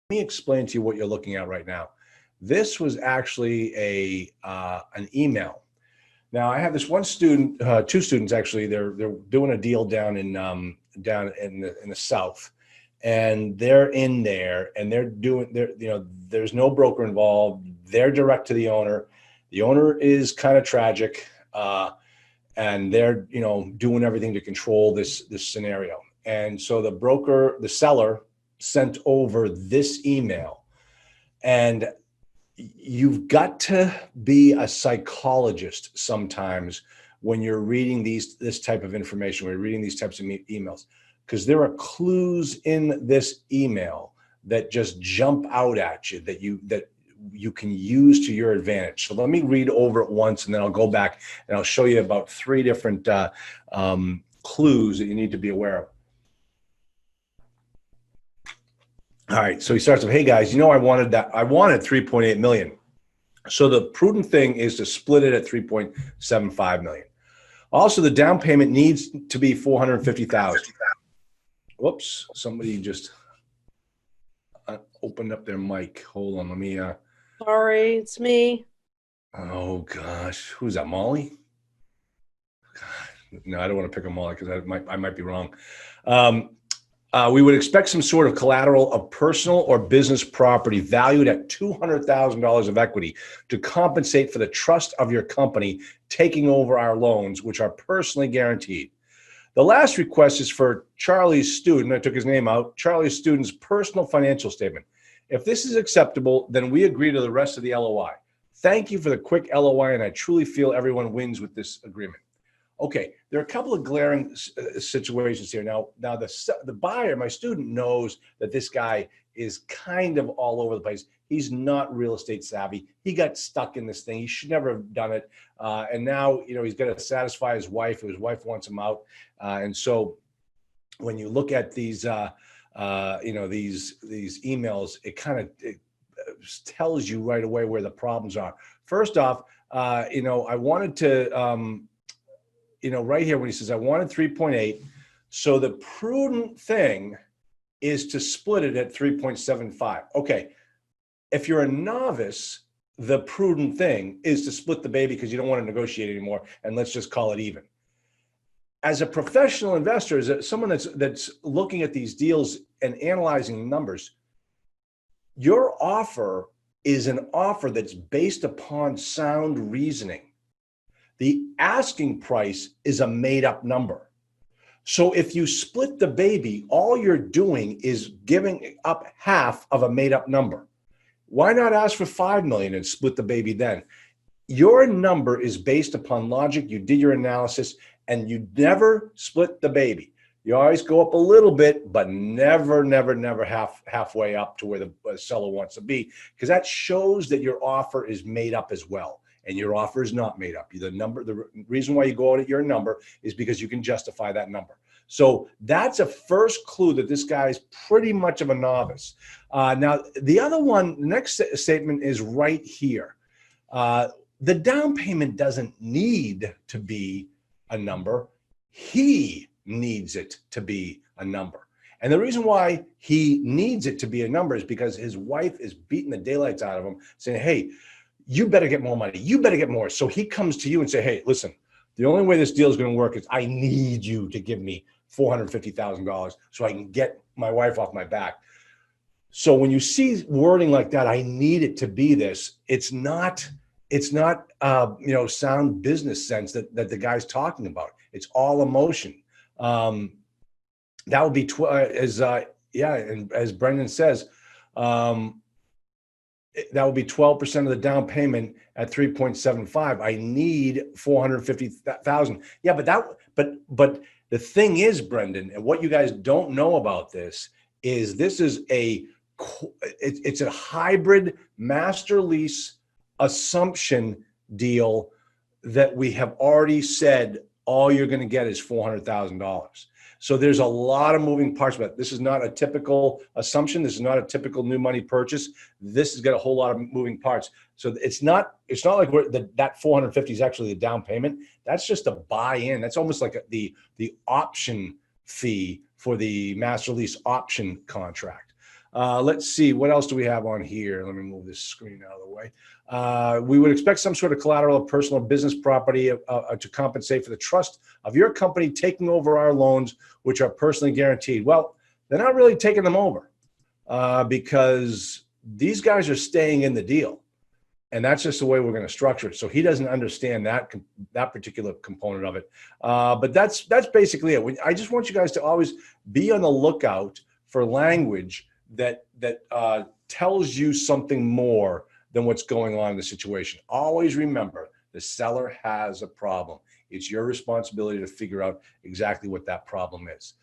me explain to you what you're looking at right now. This was actually an email. Now I have this one student, two students actually. They're doing a deal down in the south, and they're in there and there's no broker involved. They're direct to the owner. The owner is kind of tragic, and they're doing everything to control this scenario. And so the seller sent over this email, and you've got to be a psychologist sometimes when you're reading this type of information, when you're reading these types of emails, because there are clues in this email that just jump out at you that you can use to your advantage. So let me read over it once, and then I'll go back and I'll show you about 3 different clues that you need to be aware of. All right, so he starts with, hey guys, I wanted 3.8 million. So the prudent thing is to split it at 3.75 million. Also, the down payment needs to be 450,000. Whoops, somebody just opened up their mic. Hold on, let me Sorry, it's me. Oh gosh, who's that, Molly? No, I don't want to pick on Molly because I might be wrong. We would expect some sort of collateral of personal or business property valued at $200,000 of equity to compensate for the trust of your company taking over our loans, which are personally guaranteed. The last request is for Charlie's student. I took his name out. Charlie's student's personal financial statement. If this is acceptable, then we agree to the rest of the LOI. Thank you for the quick LOI, and I truly feel everyone wins with this agreement. Okay, there are a couple of glaring situations here. Now the buyer, my student, knows that this guy is kind of all over the place. He's not real estate savvy. He got stuck in this thing. He should never have done it. And now, he's got to satisfy his wife. His wife wants him out. And so when you look at these, these emails, it kind of tells you right away where the problems are. First off, I wanted to, right here when he says, I wanted 3.8. So the prudent thing is to split it at 3.75. Okay. If you're a novice, the prudent thing is to split the baby because you don't want to negotiate anymore. And let's just call it even. As a professional investor, as someone that's looking at these deals and analyzing the numbers, your offer is an offer that's based upon sound reasoning. The asking price is a made up number. So if you split the baby, all you're doing is giving up half of a made up number. Why not ask for 5 million and split the baby then? Your number is based upon logic. You did your analysis, and you never split the baby. You always go up a little bit, but never halfway up to where the seller wants to be, because that shows that your offer is made up as well. And your offer is not made up. The reason why you go out at your number is because you can justify that number. So that's a first clue that this guy is pretty much of a novice. Now, the other one, the next statement is right here. The down payment doesn't need to be a number. He needs it to be a number. And the reason why he needs it to be a number is because his wife is beating the daylights out of him, saying, hey, you better get more money. You better get more. So he comes to you and say, hey, listen, the only way this deal is going to work is I need you to give me $450,000 so I can get my wife off my back. So when you see wording like that, I need it to be this. It's not sound business sense that the guy's talking about. It's all emotion. That would be and as Brendan says, that would be 12% of the down payment at 3.75. I need 450,000. Yeah, but the thing is, Brendan, and what you guys don't know about this is it's a hybrid master lease assumption deal that we have already said all you're going to get is $400,000. So there's a lot of moving parts, but this is not a typical assumption. This is not a typical new money purchase. This has got a whole lot of moving parts. So it's not like that 450 is actually the down payment. That's just a buy-in. That's almost like the option fee for the master lease option contract. Let's see, what else do we have on here? Let me move this screen out of the way. We would expect some sort of collateral of personal business property to compensate for the trust of your company taking over our loans, which are personally guaranteed. Well, they're not really taking them over because these guys are staying in the deal. And that's just the way we're going to structure it. So he doesn't understand that particular component of it. But that's basically it. I just want you guys to always be on the lookout for language that tells you something more than what's going on in the situation. Always remember, the seller has a problem. It's your responsibility to figure out exactly what that problem is.